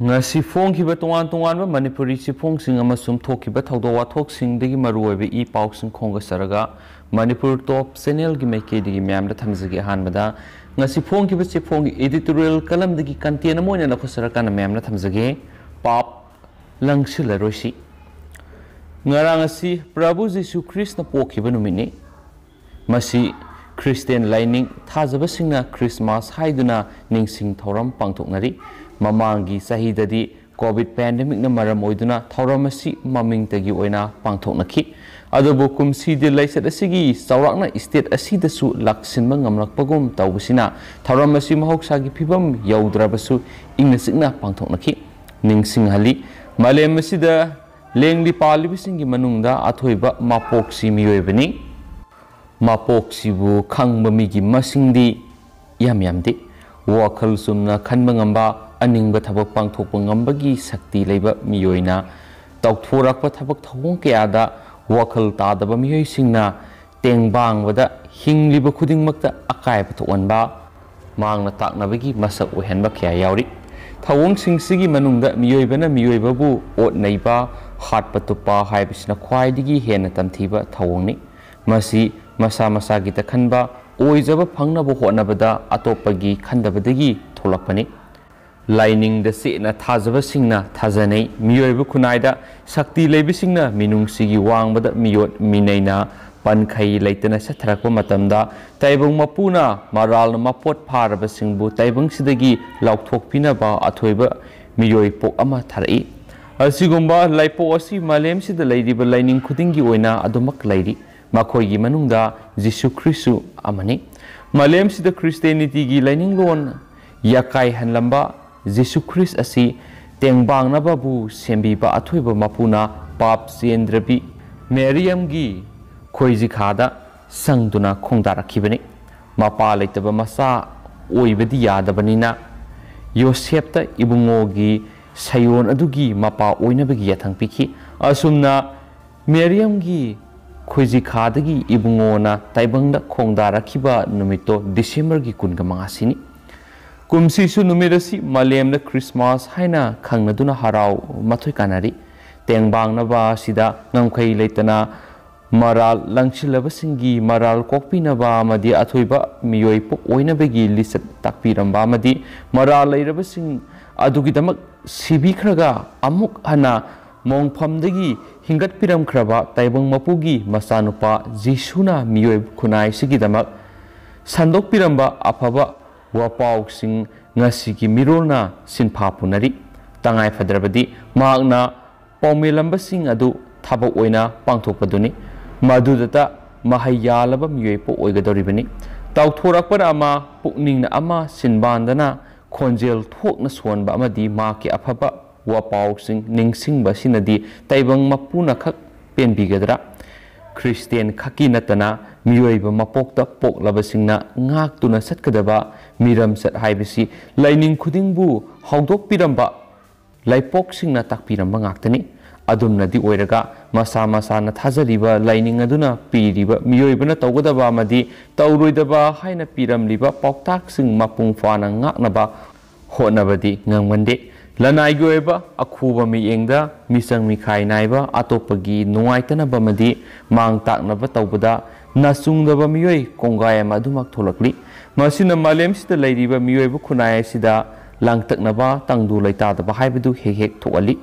ngasi phongkiba tongan tongan ba manipuri chiphongsing amasum thokiba thawdo wathoksingdagi maruoibe I pausing khonga saraga manipur top channel gi maike digi myamda thamjagi hanbada ngasi phongkiba chiphong editorial kalamdagi content amoina lakhosaraka na myamna thamjage pap langshila roisi ngarang asi prabhu jisu krishna pokhiba numini masi Christian lining thajaba singna Christmas haiduna ningsing thoram pangthoknari mamangi sahidadi covid pandemic na maram oiduna thoramasi maming tagi oina pangthoknaki adobo kumsi de laisat asigi sawrakna state asidasu laksinba ngamlakpagum tawbasina thoramasi mahoksagi phibam yaudrabasu ingna sikna pangthoknaki ningsing hali malem asida lengli palibisingi manungda athoiba mapoksi miyoibani mapoksibu khangba migi masingdi yamyamdi wakhal sumna khanba ngamba aning thabak pangthokpa ngambagi sakti leiba miyoina tawthorakpa thabak thawong kayada wakhal tadaba miyoi singna tengbangwada hingliba khudingmakta akai pathokanba mangna taknabagi masak ohenba kya yauri thawong singsigi manungda miyoibana miyoibabu ot neiba hatpa tupa haibisina khwaidigi hena tamthiba thawongni masi masa masa gi takhanba oijaba phangnaba honabada atopagi khandabadagi tholakpani lining the sena thajaba singna thajanei miyoibu khunaida sakti leibisingna minungsigi wangbada miyot minaina pankhai leitana satharakpa matamda taibung mapuna maral mapot pharaba singbu taibung sidagi laukthokpina ba athoiba miyoi pok ama tharai asigumba laipo asi malem sida leidiba lining khudingi oina adumak leiri makhoi manungda Jisu Kristu amani malem sida Christianity gi lining lon yakai hanlamba Jisu Christ asi tengbang na babu sembiba athoiba mapuna pap sendrabi Maryam gi khoiji khada sangduna khongdarakibani mapa leitaba masa oibadi yadabanina Yosepta ibungo gi sayon adugi mapa oinabagi yathang pikhi asumna Maryam gi khoiji khadagi ibungona taibangda khongdarakhiba numito December gi kunga mangasini kumsisu numirasi malemna Christmas haina khangnaduna harau mathoi kanari tengbangna ba sida ngamkhai leitana maral langchilabasingi maral kokpina ba amadi athoiba miyoi pok oinabagi lisat takpiramba amadi maral leirabasing adugidamak sibikhraga amuk hana mongphamdagi hingat piram khraba taibang mapugi masanupa Jisuna miyoi khunai sigidamak sandok piramba afaba wapausing ngasigi mirolna sinpha punari tangai fadrabadi magna paumelambasing adu thabak oina pangthokpaduni madudata mahayalaba miyoi oigadoribani tawthorakpana ama pukningna ama sinbandana khonjel thokna sonba amadi maki afaba wapausing ningsingba sinadi taibang mapuna khak penbigadra Christian khaki natana miyoiba mapokta poklabasingna ngaktuna satkadaba miram sat haibisi laining khudingbu hawdok piramba laipoksingna takpiramba ngaktani adumnadi oiraga masa masa na thajariba laining aduna piriba miyoibana tawgadaba amadi tawroidaba haina piramliba poktaksing mapung fana ngaknaba honabadi ngangmande lanai goeba akhuba mi engda misang mikhai naiba atopagi nuaitana bamadi mang taknaba tawbada nasungdaba miyoi kongai madumak tholakli masina malem sida leiriba miyoi bu khunai sida langtaknaba tangdu leitadaba haibadu hek thokali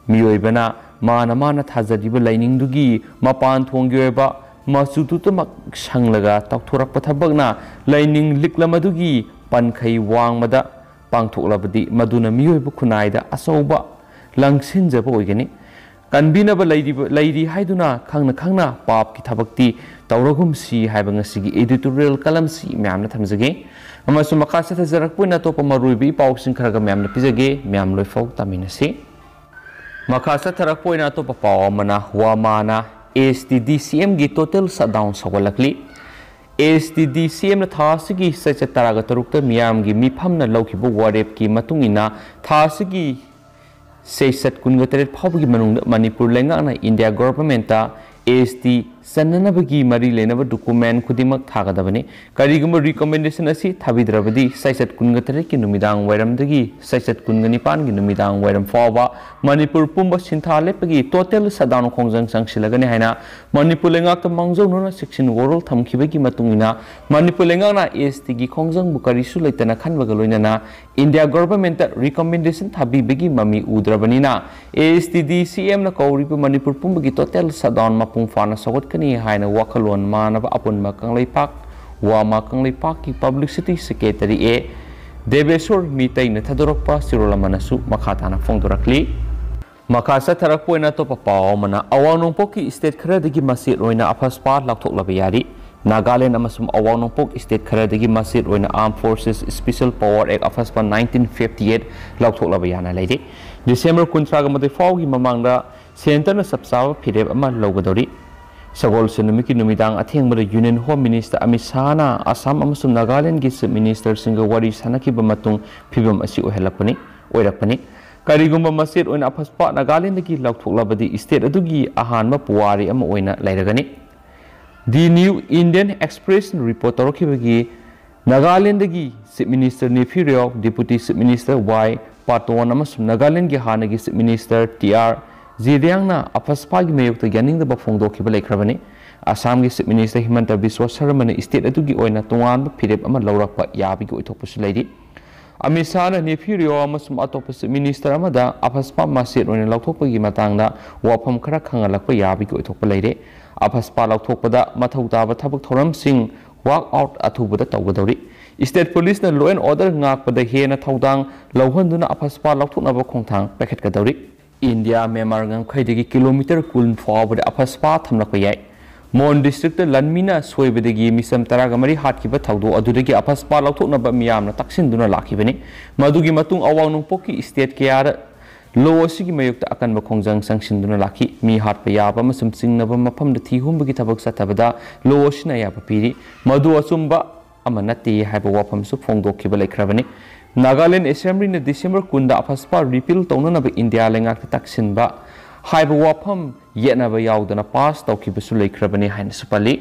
miyoi bana mana thajadiba laining dugi mapan thongyoeba masututumak sanglaga tawthorakpa thabakna laining liklamadugi pankhai wangmada pangthoklabadi maduna miyoibu khunaida asauba langsinjaba oigani kanbinaba leiri haiduna khangna pap ki thabakti tawragum si haiba ngasigi editorial kalam si myamna thamjage amasu makasa thajarakpuina topa maruibi pausing kharaga myamna pijage myam loifau taminasi makasa tharakpuina topa pawamana wamana STDCM gi total shutdown sawalakli STDCM na thasigi sacha taraga tarukta miyam gi mifamna lawkibu warep ki matungina thasigi seisat kunga teret phawgi manungda Manipur lengana India government ta ST चन्ननबगी मरी लेनब document खुदिमक थागदबनी करिगुम recommendation असी थाबिद्रबदी साइसत कुनगतरे की नुमिदांग वैरमदगी साइसत कुनगनिपान की नुमिदांग वैरम फावबा Manipur पुंब सिंथा लेपगी total सदान खोंजंग संगसिलगने हैना मणिपुर लेंगाक मांगजौना section वोरल थमखिबगी मतुंगिना मणिपुर लेंगाना एसटी की खोंजंग बुकरिसु लेतना खनबग लोइनना इंडिया गवर्नमेंट रिकमेंडेशन थाबिबगी ममी उद्रबनिना एसटीडी सीएम न कौरिब मणिपुर पुंब की टोटल सदान मपुंग फाना सगोटकनी हायना वखलोन मानब अपुनबा कंगलेपाक वामा कंगलेपाक की पब्लिसिटी सेक्रेटरी ए देवेश्वर मीतई न थदोरपा सिरोलमनसु मखाताना फोंदोरकली मखासा थरकपोइना तो पाव मना अवांग नोंपोक की स्टेट खरदगी मसीद रोइना अफसपा लाथोकलब यारी नागालैंड अमसुम अवांग नोंपोक स्टेट खरदगी मसीद रोइना armed forces special power act AFSPA 1958 लाथोकलब याना लेदे डिसेंबर 19 फावगी ममांगदा सेंटर सबसाब फिरेब अमा लौगदोरी सगोल सेनुमी की नुमिदांग अथेंगबद यूनियन होम मिनिस्टर अमित शाहना असम अमसुम नागालैंड की चीफ मिनिस्टर सिंग वारी सानखिब मतुंग फिबम असी ओइरकपनी करिगुम्बा मसीद ओइना अफसपा नागालैंड की लौथोकलबदी स्टेट अदुगी अहानबा पुवारी अमा ओइना लैरगनी the New Indian Express report तौरखिबगी नागालैंड की chief minister Neiphiu Rio deputy chief minister Y Patton अमसुम नागालैंड की हानगी चीफ मिनिस्टर टीआर जिरियांगना अफसपा की मयोक्त यानिंगदबा फोंदोखिब लेख्रबनी असम की chief minister Himanta Biswa Sarma state अदुगी ओइना तोंगानबा फिरेब अमा लौरकपा याबिगी ओइथोकपसु लेदि अमित शाह नेफिरियो अमसुम अतोप चीफ मिनिस्टर अमदा अफसपा मसीद ओइना लौथोकपगी मतंगदा वाफम खरा खंगलकपा याबिगी ओइथोकपा लेदे अफसपा लौथोकपदा मथौ ताबा थबक थोरमसिंग वर्क आउट अथुबदा तौगदौरी state police law and order गाकपदा हेना थौदांग लौहंदुना अफसपा लौथोकनबा खोंथांग पैखटकदौरी इंडिया म्यांमार गंखैदगी किलोमीटर 10 फावबदा अफसपा थमलकपा याय मोन डिस्ट्रिक्ट लनमीना सोइबदगी मिसम 13 हाटखिबा थौदो अदुदगी अफसपा लौथोकनबा मियामना तक्सिनदुना लाखिबनी मदुगी मतुंग अवांग नोंपोककी स्टेट केयार लो असिगी मयुक्त अकनबा खोंजंग संगसिनदुना लाखी मी हाटपा याबा अमसुम चिंगनबा मफमदा थीहुंबगी थबक सथबदा लो असिना याबा पीरी मदु अचुंबा अमा नत्ते हाइबा वाफमसु फोंदोखिबा लेख्रबनी नागालैंड असेंबली ने डिसेंबर 10 अफसपा रिपील तौननबा इंडिया लेंगाक तक्सिनबा हाइबा वाफम येनबा याउदना पास तौखिबसु लेख्रबनी हाइनसु पल्ली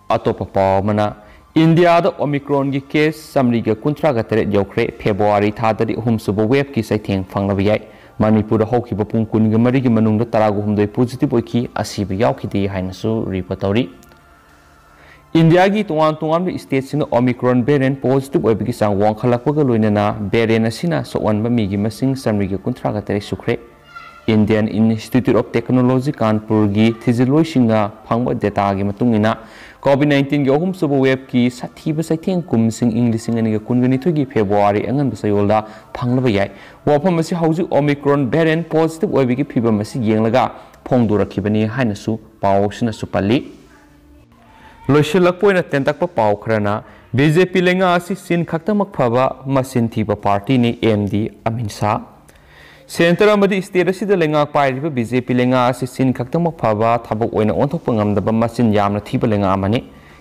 अतोपा पावमना इंडिया ओमिक्रॉन की केस समरीग 39 यौख्रे फेब्रुआरी थादरी अहुमसुब वेब की सैथेंग फंगलब याय मणिपुर हौखिब पुंग 19 की मनुंग तरागुहुमदय पॉजिटिव ओइखी असीब याउखिदे हाइनसु रिपोर्ट तौरी इंडिया की तोान स्टेट ओमिक्रॉन वेरिएंट पॉजिटिव ओइबगी चांग वांखलकपगा लोइनना वेरिएंट असिना सोअनबा मीगी मसिंग समरीग 39 सुख्रे Indian Institute of Technology Kanpur की थिजिलोइसिंगा फंगबा डेटा की मतुंगिना कोविड-19 की अहुमसुब वेब की साथीब सैथेंग कुमसिंग इंग्लिसिंग अनिगा 19 की फेब्रुआरी अंगन बसयोलदा फंगलबा याय वाफम असी हौजिक ओमिक्रॉन वेरिएंट पॉजिटिव ओइबगी फिबम असी येंगलगा फोंदोरखिबनी हाइनसु पावसिनसु पल्ली लोइसलकपोइना तेंतकपा पाव खरना बीजेपी लेंगा असी सिन खक्तमक फबा मसिन थीबा पार्टी ने एमडी अमित शाह सेंटर अमदी स्टेट असिद लेंगा पाइरिबा बीजेपी लेंगा असी सिन खक्तमक फबा थबक ओइना ओंथोकपा ngamdaba मसिन यामना थीबा लेंगा अमने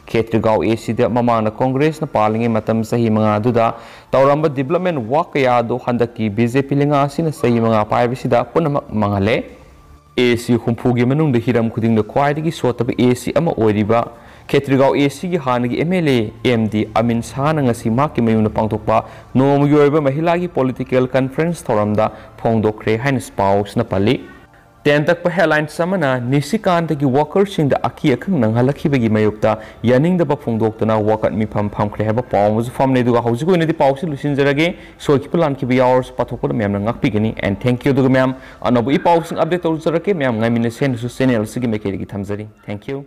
खेत्रगांव एसीद ममांगना कांग्रेस न पालिंगे मतम सही मंगा दुदा तौरंबा डेवलपमेंट वर्क कयादो हंदकी बीजेपी लेंगा असिना सही मंगा पाइबसिदा पुनमक मंगले एसी हुंफुगी मनुंग हिरम खुदिंग ख्वाइदगी सोतब एसी अमा ओइरिबा खेत्रगांव एसी की हानगी एमएलए एमडी अमित शाह नंगसी माकी मयून पांगथोकपा नोमगी ओइबा महिला की पॉलिटिकल कॉन्फ्रेंस थोरमदा फोंदोखरे हाइनस पाउस न पल्ली तेंतकपा हेडलाइन समना निशिकांत की वर्कर सिंग द अखी अखंग नंगहलखिबगी मयुक्ता यानिंगदबा फोंदोक्तना वर्कर मिफम फमखरे हेबा पाउस फमने दुगा हौजिक ओइनदि पाउस लुसिनजरगे सोखिप लानखिबि यावर्स पाथोकपद ma'am ngakpigani and thank you दुगा मैम अनोबु इ पाउस अपडेट तौजरके मैम ngai मिने सेन सु चैनल सिगी मेकेरी की थमजरी thank you